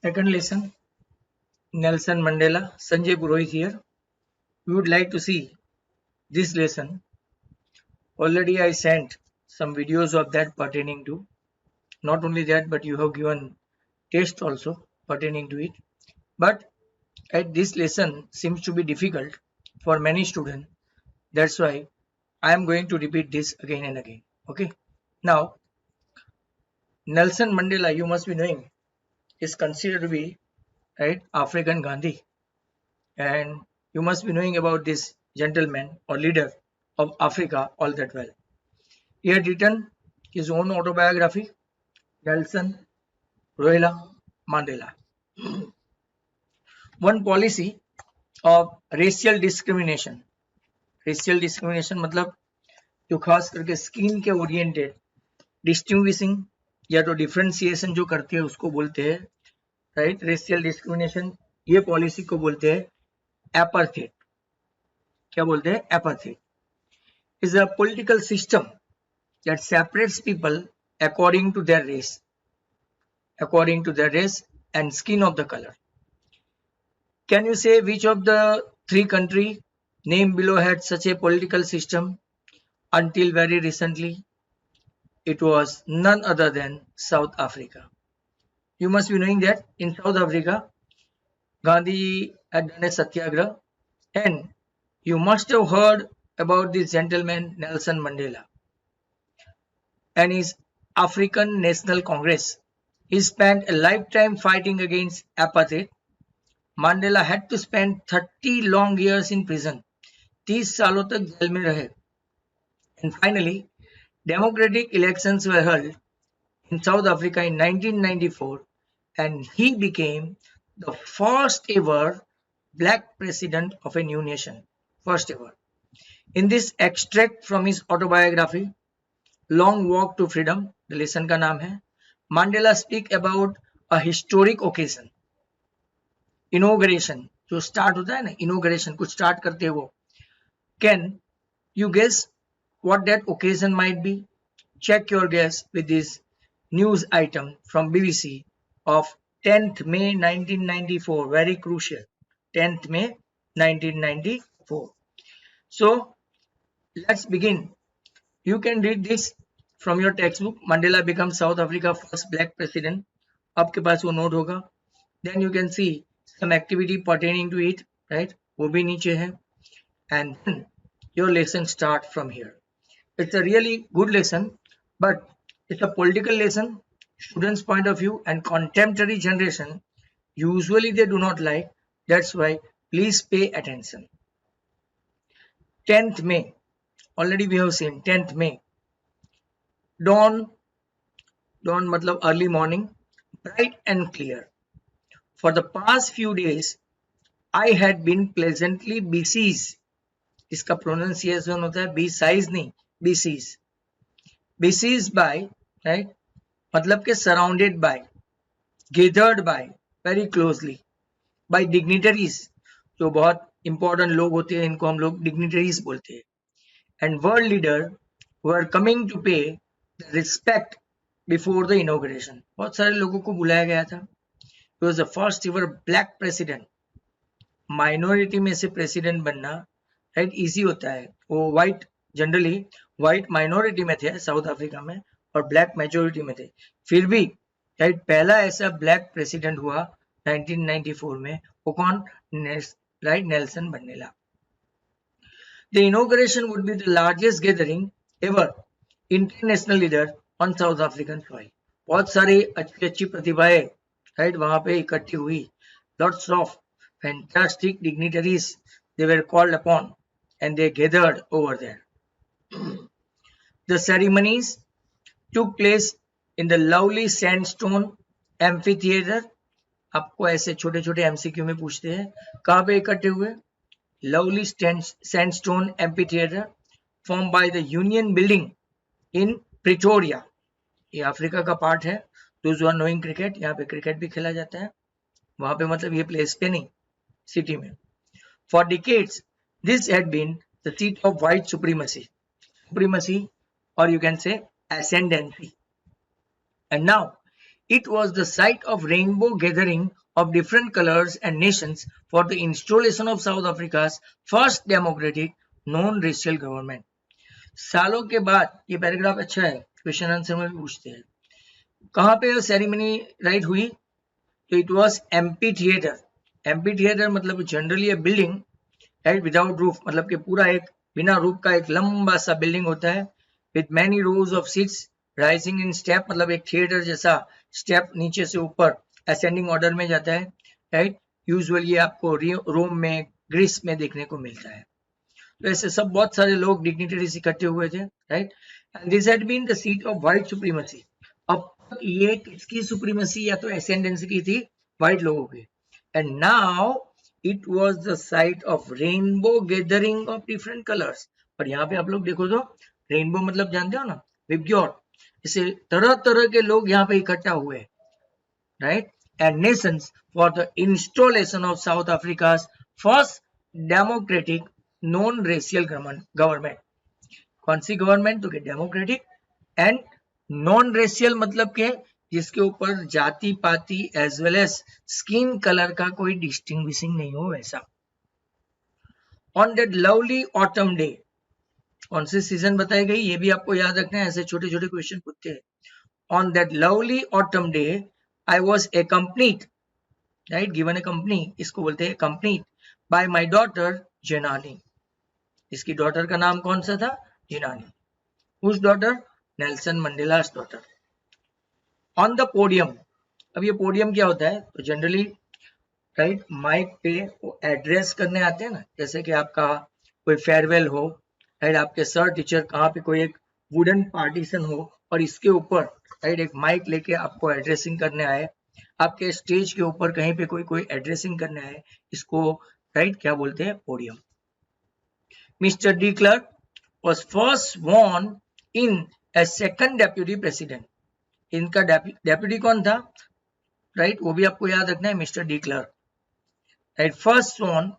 Second lesson, Nelson Mandela, Sanjay Purohit here. We would like to see this lesson. Already I sent some videos of that pertaining to. Not only that, but you have given test also pertaining to it. But this lesson seems to be difficult for many students. That's why I am going to repeat this again and again. Okay. Now, Nelson Mandela, you must be knowing, is considered to be African Gandhi, and you must be knowing about this gentleman or leader of Africa all that well. He had written his own autobiography, Nelson Rolihlahla Mandela. One policy of racial discrimination. Racial discrimination मतलब जो खास करके skin के oriented distinguishing या तो differentiation जो करते हैं उसको बोलते हैं राइट. रेशियल डिस्क्रिमिनेशन ये पॉलिसी को बोलते हैं एपार्थेट. क्या बोलते हैं? एपार्थेट is a political system that separates people according to their race and skin of the color. Can you say which of the three countries named below had such a political system until very recently? It was none other than South Africa. You must be knowing that in South Africa, Gandhi had done a satyagraha, and you must have heard about this gentleman Nelson Mandela and his African National Congress. He spent a lifetime fighting against apartheid. Mandela had to spend 30 long years in prison. 30 सालों तक jail में रहे. And finally, democratic elections were held in South Africa in 1994, and he became the first ever black president of a new nation. First ever. In this extract from his autobiography, Long Walk to Freedom, the lesson का नाम है, Mandela speak about a historic occasion. Inauguration, जो start होता है ना, inauguration, कुछ start करते हैं वो. Can you guess what that occasion might be? Check your guess with this news item from BBC of 10th May 1994. Very crucial. 10th May 1994. So let's begin. You can read this from your textbook. Mandela becomes South Africa's first black president. आपके पास वो note होगा. Then you can see some activity pertaining to it, right? वो भी नीचे है. And then your lesson start from here. It's a really good lesson, but it's a political lesson. Students' point of view and contemporary generation usually they do not like. That's why please pay attention. 10th May. Already we have seen 10th May. Dawn matlab early morning, bright and clear. For the past few days, I had been pleasantly besieged. इसका pronunciation होता है besieged नहीं, besieged. Besieged by, right? मतलब के surrounded by, gathered by, very closely, by dignitaries. जो बहुत important लोग होते हैं इनको हम लोग dignitaries बोलते हैं. And world leader who are coming to pay the respect before the inauguration. बहुत सारे लोगों को बुलाया गया था. He was the first ever black president. Minority में से president बनना राइट इजी होता है. वो वाइट जनरली वाइट माइनॉरिटी में थे साउथ अफ्रीका में और ब्लैक मेजोरिटी में थे. फिर भी राइट पहला ऐसा ब्लैक प्रेसिडेंट हुआ 1994 में. वो कौन? Right Nelson Mandela. The inauguration would be the largest gathering ever international leader on South African soil. बहुत सारी अच्छी प्रतिभाएं राइट वहां पे इकट्ठी हुई. Lots of fantastic dignitaries they were called upon and they gathered over there. The ceremonies took place in the lovely sandstone amphitheater. आपको ऐसे छोटे छोटे एमसीक्यू में पूछते हैं कहाँ पे इकट्ठे हुए. Lovely sandstone amphitheater formed by the Union Building in Pretoria. ये अफ्रीका का पार्ट है. Those who are knowing cricket, यहाँ पे क्रिकेट भी खेला जाता है. वहां पे मतलब ये प्लेस पे नहीं, सिटी में. For decades, this had been the seat of white supremacy, or you can say ascendancy. And now, It was the site of rainbow gathering of different colors and nations for the installation of South Africa's first democratic non-racial government. सालों के बाद, ये paragraph अच्छा है, question answer में भी पूछते हैं, कहाँ पे सेरेमनी राइट हुई? तो it was MP theatre. MP theatre मतलब जनरली ए बिल्डिंग राइट विदाउट रूफ, मतलब कि पूरा एक बिना रूफ का एक लंबा सा बिल्डिंग होता है with many rose of seats rising in step, मतलब एक थिएटर जैसा स्टेप नीचे से ऊपर असेंडिंग ऑर्डर में जाता है राइट. यूजुअली आपको रोम में, ग्रीस में देखने को मिलता है. तो ऐसे सब बहुत सारे लोग डिग्निटरीज इकट्ठे हुए थे right. And this had been the seat of white supremacy. अब ये किसकी सुप्रीमेसी या तो एसेंडेंसी की थी? व्हाइट लोगों की. And now it was the site of rainbow gathering of different colours. और यहाँ पे आप लोग देखो तो रेनबो मतलब जानते हो ना, विबग्योर. इसे तरह तरह के लोग यहाँ पे इकट्ठा हुए right. And nations for the installation of South Africa's first democratic non racial government. कौन सी गवर्नमेंट? तो डेमोक्रेटिक. एंड नॉन रेशियल मतलब के जिसके ऊपर जाति पाति as well as skin colour का कोई डिस्टिंग्विशिंग नहीं हो वैसा. On that lovely autumn day, कौन सी सीजन बताई गई ये भी आपको याद रखना है, ऐसे छोटे छोटे क्वेश्चन पूछते हैं. On that lovely autumn day I was accompanied right, given a company, इसको बोलते हैं accompanied by my daughter Zenani. इसकी डॉटर का नाम कौन सा था? Zenani. Whose daughter? Nelson Mandela's daughter. On the podium. अब ये पोडियम क्या होता है? तो जनरली राइट माइक पे वो एड्रेस करने आते हैं ना, जैसे कि आपका कोई फेयरवेल हो राइट, आपके सर टीचर कहाँ पे कोई एक वुडन पार्टीशन हो और इसके ऊपर राइट एक माइक लेके आपको एड्रेसिंग करने आए, आपके स्टेज के ऊपर कहीं पे कोई एड्रेसिंग करने आए, इसको राइट क्या बोलते हैं? Podium. Mister de Klerk was first sworn in as second deputy president. इनका डेप्यूटी कौन था राइट, वो भी आपको याद रखना है, mister de Klerk right. First sworn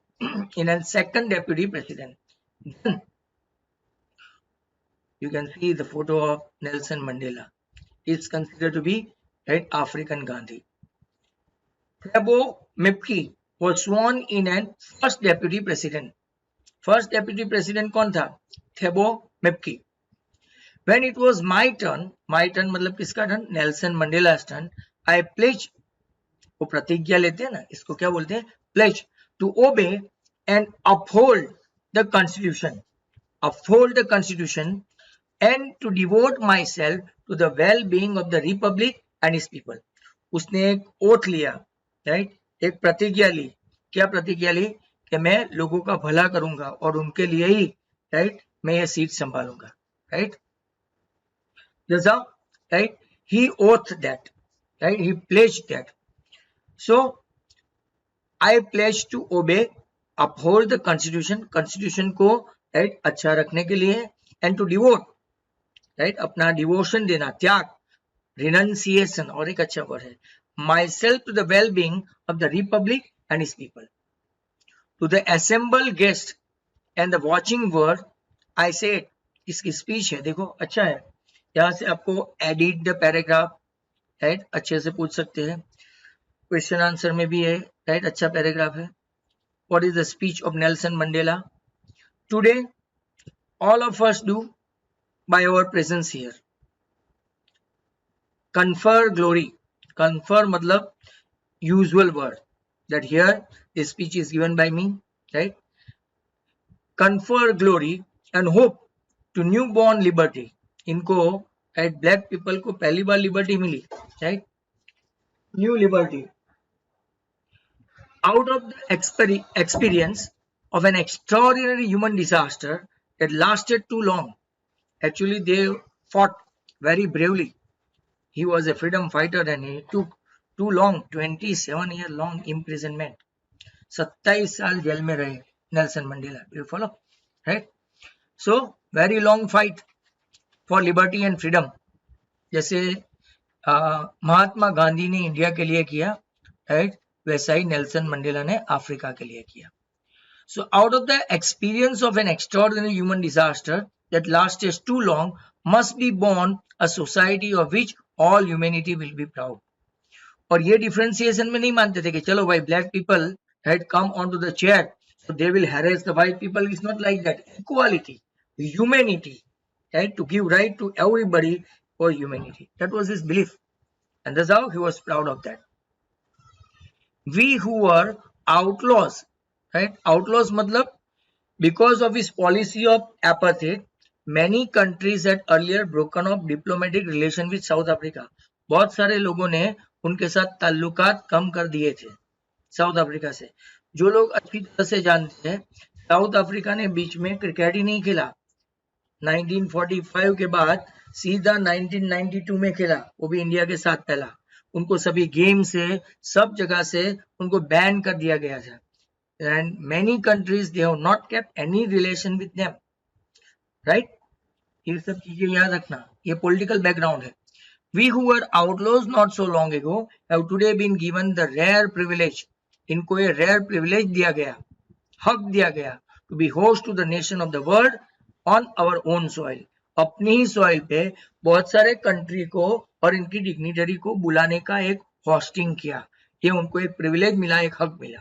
in as second deputy president. Then you can see the photo of Nelson Mandela. He is considered to be right African Gandhi. Thabo Mbeki was sworn in as first deputy president. First deputy president कौन था? Thebo मेप्की. When it was my turn मतलब किसका turn? Nelson Mandela's turn. I pledge, वो प्रतिज्ञा लेते हैं ना, इसको क्या बोलते हैं? Pledge to obey and uphold the constitution. Uphold the constitution and to devote myself to the well-being of the republic and its people. उसने एक ओथ लिया राइट, एक प्रतिज्ञा ली. क्या प्रतिज्ञा ली? कि मैं लोगों का भला करूंगा और उनके लिए ही राइट मैं ये सीट संभालूंगा राइट. जैसा right he oath that right, he pledge that. So I pledge to obey, uphold the constitution, constitution को राइट अच्छा रखने के लिए, एंड टू डिवोट राइट अपना डिवोशन देना, त्याग, रिनंसिएशन और एक अच्छा वर्ड है, myself to the well being of the republic and its people. To the assembled guest and the watching world, I said, इसकी स्पीच है देखो, अच्छा है. यहाँ से आपको एडिट द पैराग्राफ राइट अच्छे से पूछ सकते हैं. क्वेश्चन आंसर में भी है राइट, अच्छा पैराग्राफ है. What is the speech of Nelson Mandela? Today, all of us do by our presence here. Confer glory. Confer मतलब usual word. That here this speech is given by me right. Confer glory and hope to newborn liberty. इनको right black people को पहली बार liberty मिली right, new liberty. Out of the experience of an extraordinary human disaster that lasted too long. Actually they fought very bravely. He was a freedom fighter and he took too long, 27-year long imprisonment. 27 साल jail में रहे Nelson Mandela. You follow right? So very long fight for liberty and freedom. जैसे महात्मा गांधी ने India के लिए किया right, वैसा ही Nelson Mandela ने अफ्रीका के लिए किया. So out of the experience of an extraordinary human disaster that lasted too long must be born a society of which all humanity will be proud. और ये डिफरेंशिएशन में नहीं मानते थे कि चलो भाई black people had come on to the chair so they will harass the white people. It's not like that. Equality, humanity, right, to give right to everybody for humanity. That was his belief, and that's how he was proud of that. We who were outlaws, right, outlaws matlab because of his policy of apartheid many countries had earlier broken off diplomatic relation with South Africa. बहुत सारे लोगों ने उनके साथ ताल्लुकात कम कर दिए थे साउथ अफ्रीका से. जो लोग अच्छी तरह से जानते हैं, साउथ अफ्रीका ने बीच में क्रिकेट ही नहीं खेला. 1945 के बाद सीधा 1992 में खेला, वो भी इंडिया के साथ पहला. उनको सभी गेम से, सब जगह से उनको बैन कर दिया गया था. And many countries they have not kept any relation with them, right. ये सब चीजें याद रखना, ये पॉलिटिकल बैकग्राउंड है. We who were outlaws not so long ago have today been given the rare privilege. इनको ये rare privilege दिया गया, हक दिया गया, to be host to the nation of the world on our own soil. अपनी ही soil पे बहुत सारे country को और इनकी dignitary को बुलाने का एक hosting किया. ये उनको एक privilege मिला, एक हक मिला.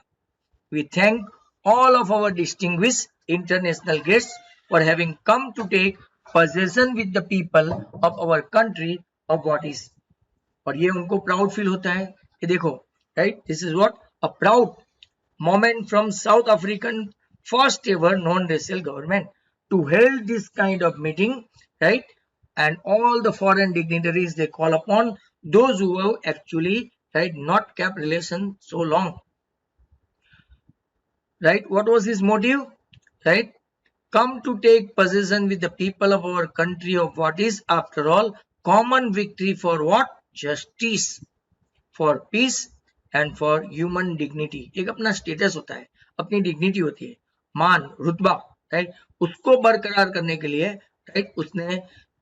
We thank all of our distinguished international guests for having come to take possession with the people of our country of what is. और ये उनको प्राउड फील होता है कि देखो, right, this is what a proud moment from South African first ever non racial government to held this kind of meeting, right, and all the foreign dignitaries they call upon those who have actually, right, not kept relation so long, right. What was his motive, right, come to take possession with the people of our country of what is after all common victory for what? Justice, for peace and for human dignity. एक अपना status होता है, अपनी dignity होती है, मान, रुतबा, right, उसको बरकरार करने के लिए, राइट, उसने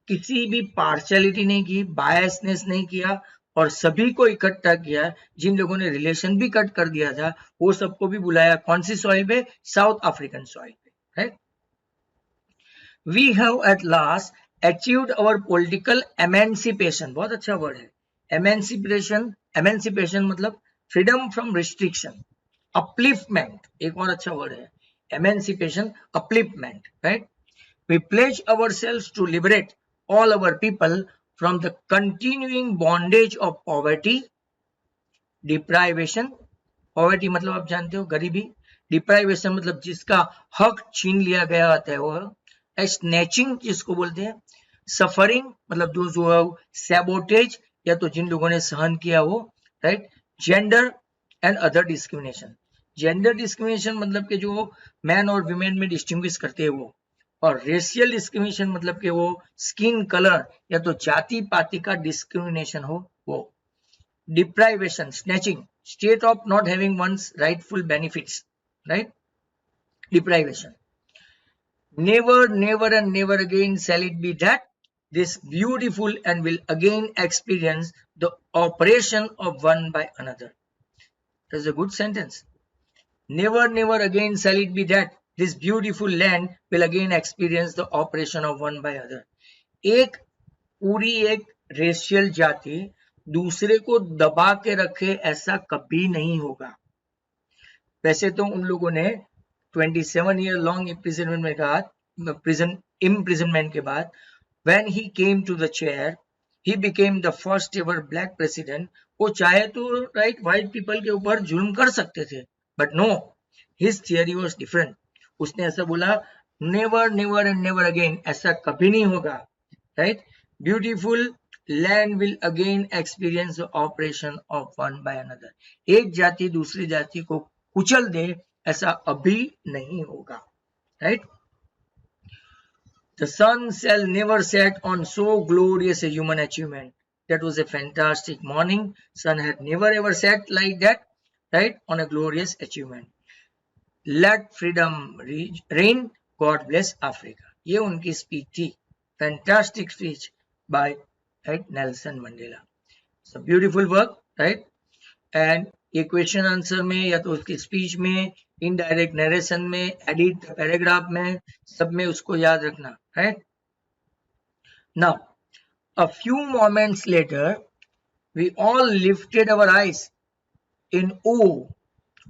किसी भी पार्शियलिटी नहीं की, बायसनेस नहीं किया और सभी को इकट्ठा किया. जिन लोगों ने रिलेशन भी कट कर दिया था वो सबको भी बुलाया. कौन सी सॉइल पे? साउथ अफ्रीकन सॉइल पे, right. We have at last achieved our political emancipation. बहुत अच्छा वर्ड है, emancipation. emancipation मतलब freedom from restriction. upliftment एक और अच्छा वर्ड है, emancipation, upliftment, right. We pledge ourselves to liberate all our people from the continuing bondage of poverty, deprivation. poverty मतलब आप जानते हो, गरीबी. deprivation मतलब जिसका हक छीन लिया गया होता है वो. स्नैचिंग जिसको बोलते हैं. सफरिंग मतलब दोज हु हैव सैबोटेज, या तो जिन लोगों ने सहन किया वो, right. Gender and other discrimination. Gender discrimination मतलब कि जो मैन और वुमेन में डिस्टिंग्विश करते हैं वो. और रेशियल डिस्क्रिमिनेशन मतलब कि वो स्किन कलर या तो जाति पाति का डिस्क्रिमिनेशन हो वो. Deprivation, snatching, state of not having one's rightful benefits, right. Deprivation. Never, never and never again shall it be that this beautiful and will again experience the oppression of one by another. That's a good sentence. Never, never again shall it be that this beautiful land will again experience the oppression of one by other. एक पूरी एक racial जाति दूसरे को दबा के रखे ऐसा कभी नहीं होगा. वैसे तो उन लोगों ने 27 year long imprisonment में कहा, imprisonment के बाद when he came to the chair he became the first ever black president. वो चाहे तो राइट white people के ऊपर जुल्म कर सकते थे, but no, his theory was different. उसने ऐसा बोला, never, never and never again, ऐसा कभी नहीं होगा, right. Beautiful land will again experience the oppression of one by another. एक जाति दूसरी जाति को कुचल दे ऐसा अभी नहीं होगा, right. The sun shall never set on so glorious a human achievement. That was a fantastic morning. Sun had never ever set like that, right, on a glorious achievement. Let freedom reign. God bless Africa. ये उनकी speech थी, fantastic speech by, right, Nelson Mandela. It's a beautiful work, right. And ये question answer में या तो उसकी speech में, indirect narration में, एडिट पैराग्राफ में, सब में उसको याद रखना, right. Now, a few moments later, we all lifted our eyes in awe.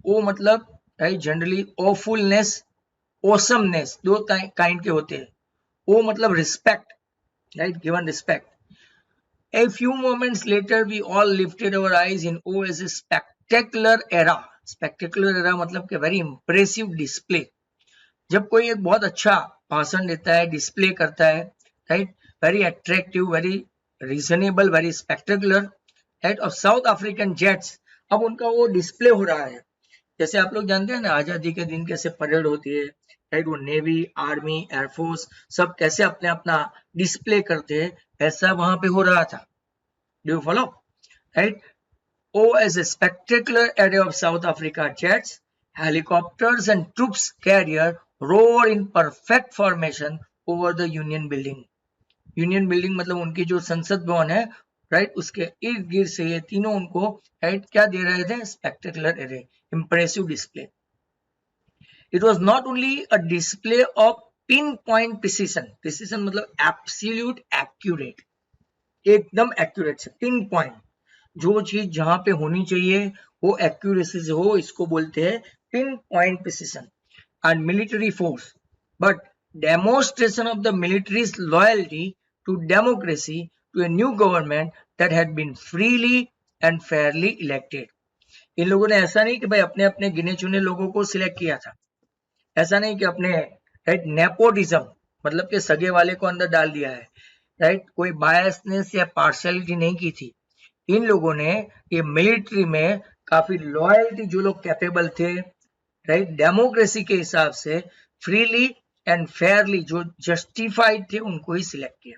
O मतलब right generally awfulness, awesomeness दो kind के होते हैं. O मतलब respect, right, given respect. A few moments later we all lifted our eyes in awe as a spectacular era. Spectacular era मतलब कि very impressive display. जब कोई एक बहुत अच्छा भाषण देता है, डिस्प्ले करता है, right, very attractive, very reasonable, very spectacular, right, of South African jets. अब उनका वो डिस्प्ले हो रहा है. जैसे आप लोग जानते हैं ना आजादी के दिन कैसे परेड होती है, राइट, वो नेवी, आर्मी, एयरफोर्स सब कैसे अपने अपना डिस्प्ले करते हैं, ऐसा वहां पे हो रहा था. Do you follow, right? Oh, as a spectacular array of South Africa jets, helicopters and troops carrier roar in perfect formation over the Union Building. Union Building मतलब उनकी जो संसद भवन है, राइट, उसके इर्द गिर्द से ये तीनों उनको, राइट, क्या दे रहे थे? Spectacular array, impressive display. It was not only a display of pinpoint precision. Precision मतलब absolute accurate, एकदम accurate से, pinpoint. जो चीज जहां पे होनी चाहिए वो एक्यूरेसी से हो, इसको बोलते हैं pinpoint precision. And military force, but demonstration of the military's loyalty to democracy, to a new government that had been freely and fairly elected. इन लोगों ने ऐसा नहीं कि भाई अपने अपने गिने चुने लोगों को सिलेक्ट किया था, ऐसा नहीं कि अपने, राइट, नेपोटिज्म मतलब कि सगे वाले को अंदर डाल दिया है, राइट, कोई बायसनेस या पार्शियलिटी नहीं की थी. इन लोगों ने ये मिलिट्री में काफी लॉयल्टी, जो लोग कैपेबल थे, राइट, डेमोक्रेसी के हिसाब से फ्रीली एंड फेयरली, जो जस्टिफाइड थे, उनको ही सिलेक्ट किया.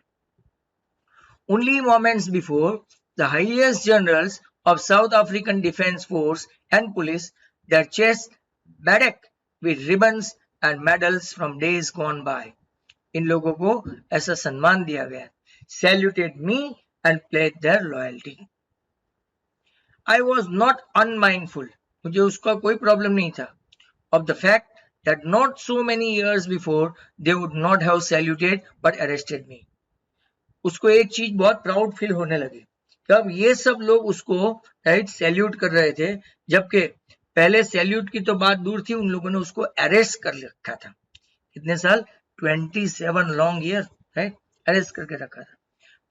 Only moments before the highest generals of South African defence force and police their chest bedecked with ribbons and medals from days gone by. इन लोगों को ऐसा सम्मान दिया गया, saluted me and pledged their loyalty. I was not unmindful, मुझे उसका कोई प्रॉब्लम नहीं था, of the fact that not so many years before they would not have saluted but arrested me. उसको एक चीज बहुत प्राउड फील होने लगी कि अब ये सब लोग उसको, राइट, सैल्यूट कर रहे थे, जबकि पहले सैल्यूट की तो बात दूर थी, उन लोगों ने उसको अरेस्ट कर रखा था. कितने साल? 27 लॉन्ग ईयर, राइट, अरेस्ट करके रखा था.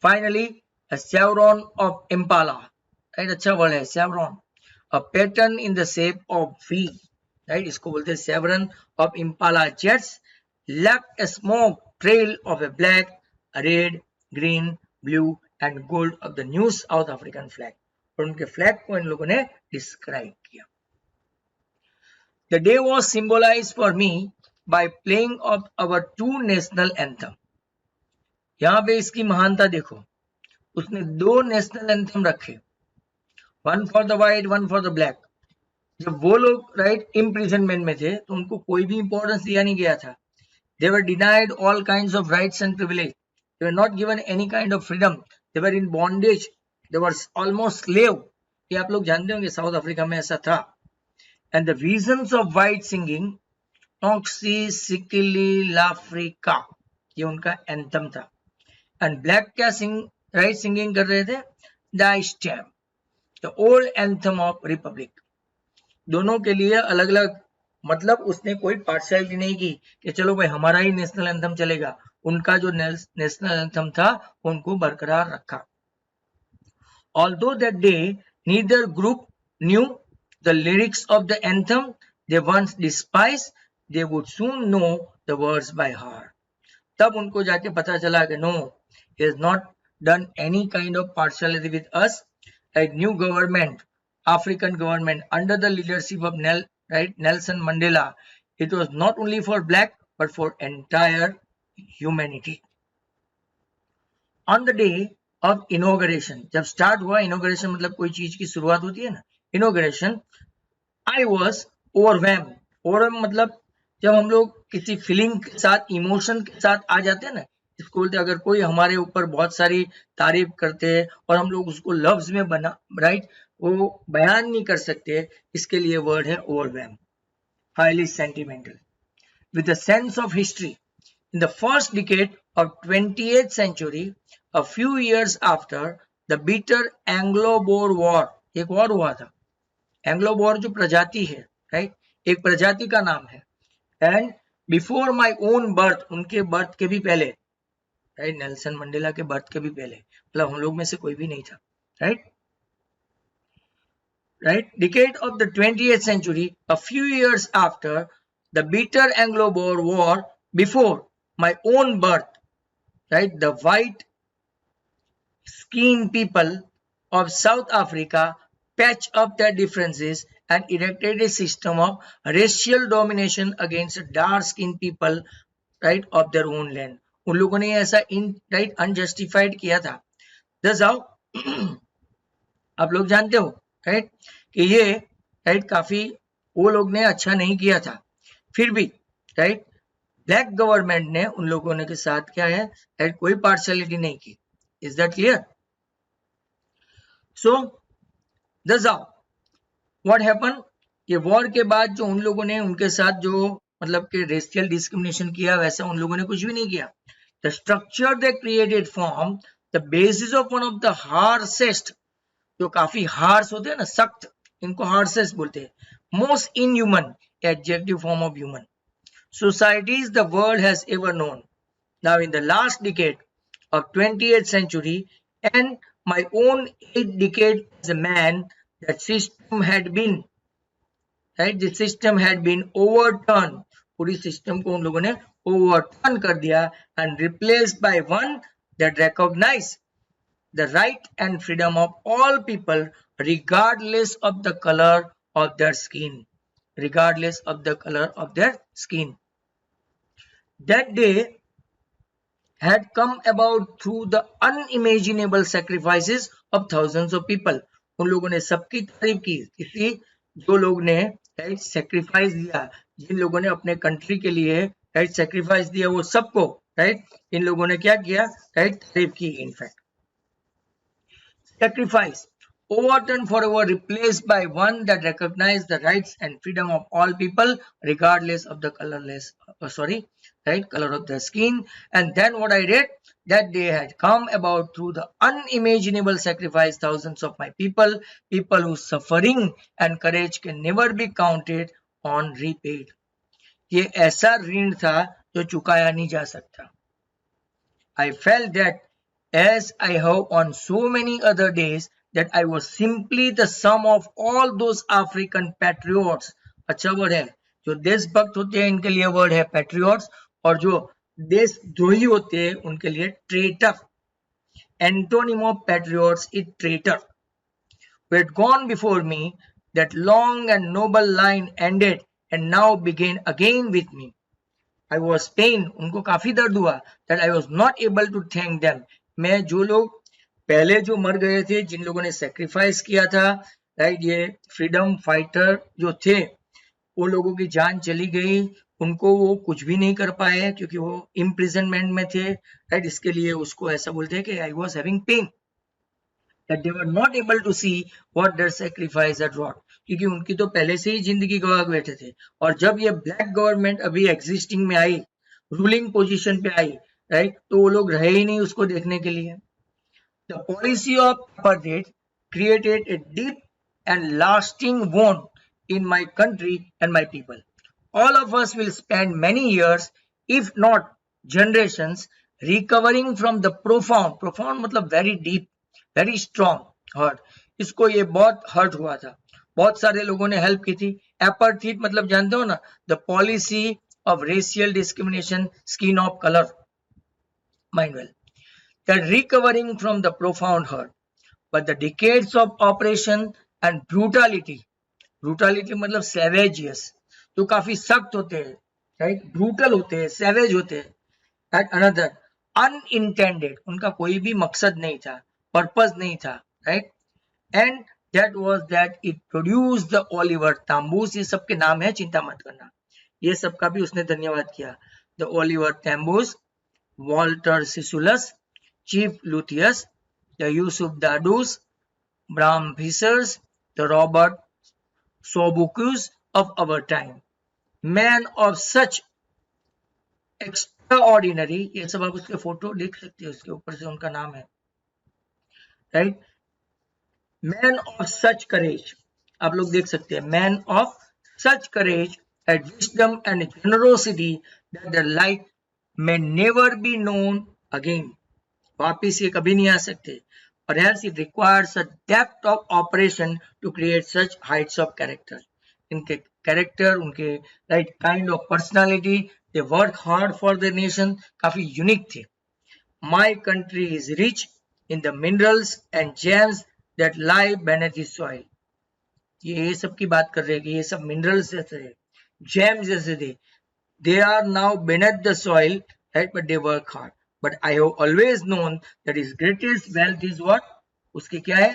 Finally a chevron of impala, right, अच्छा वर्ड है chevron, a pattern in the shape of V, right, इसको बोलते हैं chevron of impala jets left a smoke trail of a black, red, green, blue and gold of the new South African flag. और उनके flag को इन लोगों ने describe किया. The day was symbolized for me by playing of our two national anthem. यहाँ पे इसकी महानता देखो, उसने दो नेशनल एंथम रखे, one for the white, one for the black. जब वो लोग, राइट, इम्प्रिजनमेंट में थे तो उनको कोई भी इंपॉर्टेंस दिया नहीं गया था. They were denied all kinds of rights and privilege. They were not given any kind of freedom. They were in bondage. They were almost slave. ये आप लोग जानते होंगे साउथ अफ्रीका में ऐसा था. And the visions of white singing Nkosi Sikelel' iAfrika, ये उनका एंथम था. एंड ब्लैक क्या राइट सिंगिंग कर रहे थे? The Stem, the old anthem of republic. दोनों के लिए अलग अलग, मतलब उसने कोई पार्शियलिटी नहीं की कि चलो भाई हमारा ही नेशनल एंथम चलेगा. उनका जो नेशनल एंथम था उनको बरकरार रखा. Although that day neither group knew the lyrics of the anthem they once despised, they would soon know the words by heart. तब उनको जाके पता चला कि no, he has not done any kind of partiality with us. Like new government, African government under the leadership of Nelson Mandela, it was not only for black but for entire humanity. On the day of inauguration, जब start हुआ, inauguration मतलब कोई चीज की शुरुआत होती है ना, inauguration, I was overwhelmed. overwhelmed मतलब जब हम लोग किसी फीलिंग के साथ, इमोशन के साथ आ जाते हैं ना, इसको बोलते हैं, अगर कोई हमारे ऊपर बहुत सारी तारीफ करते हैं और हम लोग उसको लफ्ज में बना, राइट, वो बयान नहीं कर सकते, इसके लिए वर्ड है overwhelmed. Highly sentimental. With a sense of history, in the first decade of 20th century, a few years after the bitter Anglo Boer war, एक वॉर हुआ था, एंग्लो बोर जो प्रजाति है, राइट, एक प्रजाति का नाम है, and before my own birth, उनके बर्थ के भी पहले, राइट, नेल्सन मंडेला के बर्थ के भी पहले, मतलब हम लोग में से कोई भी नहीं था, right, right, decade of the 20th century, a few years after the bitter Anglo-Boer War, before my own birth, right, the white skinned people of South Africa patched up their differences and erected a system of racial domination against dark skinned people, right, of their own land. उन लोगों ने ऐसा right unjustified किया था. That's how आप लोग जानते हो, राइट, कि ये राइट काफी वो लोग ने अच्छा नहीं किया था, फिर भी राइट ब्लैक गवर्नमेंट ने उन लोगों ने के साथ क्या है, राइट, कोई पार्शियलिटी नहीं की. Is that clear? So that's how what happen, ये वॉर के बाद जो उन लोगों ने उनके साथ जो मतलब कि रेशियल डिस्क्रिमिनेशन किया, वैसा उन लोगों ने कुछ भी नहीं किया. The structure they created form the basis of one of the harshest, जो काफी हार्श होते हैं ना, सख्त, इनको हार्शेस्ट बोलते हैं, most inhuman adjective form of human societies the world has ever known. Now in the last decade of 20th century and my own 8th decade as a man, that system had been, right, the system had been overturned, पूरी system को उन लोगों ने overturn कर दिया and replaced by one that recognized the right and freedom of all people regardless of the color of their skin, regardless of the color of their skin. That day had come about through the unimaginable sacrifices of thousands of people. उन लोगों ने सबकी तारीफ की, किसी जो लोग ने सैक्रिफाइस दिया, जिन लोगों ने अपने कंट्री के लिए राइट सैक्रिफाइस दिया, वो सबको राइट इन लोगों ने क्या किया, राइट तारीफ की. In fact sacrifice overturned forever, replaced by one that recognized the rights and freedom of all people regardless of the color of the skin. And then what I read, that day had come about through the unimaginable sacrifice thousands of my people whose suffering and courage can never be counted on repaid. ये ऐसा ऋण था जो चुकाया नहीं जा सकता. I felt that as I have on so many other days, that I was simply the sum of all those African patriots. अच्छा वर्ड है, जो देशभक्त होते हैं इनके लिए वर्ड है patriots, और जो देशद्रोही होते हैं उनके लिए traitor. Antonym of patriots is traitor. Who had gone before me, that long and noble line ended and now began again with me. I was pained, उनको काफी दर्द हुआ, that I was not able to thank them. मैं जो लोग पहले जो मर गए थे, जिन लोगों ने सेक्रीफाइस किया था, राइट, ये फ्रीडम फाइटर जो थे, वो लोगों की जान चली गई, उनको वो कुछ भी नहीं कर पाए क्योंकि वो इम्प्रिजनमेंट में थे, राइट, इसके लिए उसको ऐसा बोलते हैं कि I was having pain, that they were not able to see what their sacrifice had wrought, क्योंकि उनकी तो पहले से ही जिंदगी गवा बैठे थे, और जब ये ब्लैक गवर्नमेंट अभी एग्जिस्टिंग में आई, रूलिंग पोजीशन पे आई, राइट, तो वो लोग रहे ही नहीं उसको देखने के लिए. The policy of apartheid created a deep and lasting wound in my country and my people. All of us will spend many years, if not generations, recovering from the profound मतलब very deep, very strong hurt. इसको ये बहुत hurt हुआ था, बहुत सारे लोगों ने हेल्प की थी. एपार्थीड मतलब जानते हो ना, the policy of racial discrimination, skin of colour, mind well, that recovering from the profound hurt, but the decades of oppression and brutality मतलब savageous, जो काफी सख्त होते हैं, राइट, ब्रूटल होते हैं, savage होते हैं, at another unintended, उनका कोई भी मकसद नहीं था, पर्पस नहीं था, right, and that was that it produced the Oliver Tambus. ये सबके नाम है, चिंता मत करना, ये सबका भी उसने धन्यवाद किया. The Oliver Tambus, Walter Sissulus, Chief Lutyens, the Yusuf Dadus, Bram Vissers, the Robert Sobukus of our time. Man of such extraordinary, ये सब आप उसके फोटो देख सकते हो, उसके ऊपर से उनका नाम है, राइट। मैन ऑफ सच करेज, आप लोग देख सकते हैं, man of such courage had wisdom and generosity that the like may never be known again, वापिस ये कभी नहीं आ सकते, और else it requires a depth of operation to create such heights of character, इनके कैरेक्टर, उनके right kind of personality, they work hard for the nation, काफी unique थे। My country is rich in the minerals and gems that lie beneath the soil, ये सब की बात कर रहे हैं कि ये सब मिनरल्स जैसे है, जेम्स जैसे थे, they are now beneath the soil, right, but they work hard, but I have always known that his greatest wealth is what, उसके क्या है,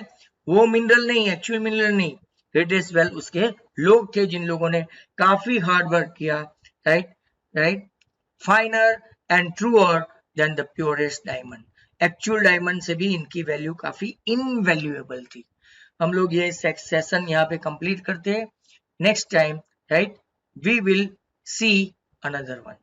वो मिनरल नहीं, एक्चुअल मिनरल नहीं, ग्रेटेस्ट वेल्थ उसके लोग थे जिन लोगों ने काफी हार्ड वर्क किया, right right. Finer and truer than the purest diamond, actual diamond से भी इनकी वैल्यू काफी इनवैल्यूएबल थी। हम लोग ये सेशन यहाँ पे कंप्लीट करते हैं। Next time right we will see another one.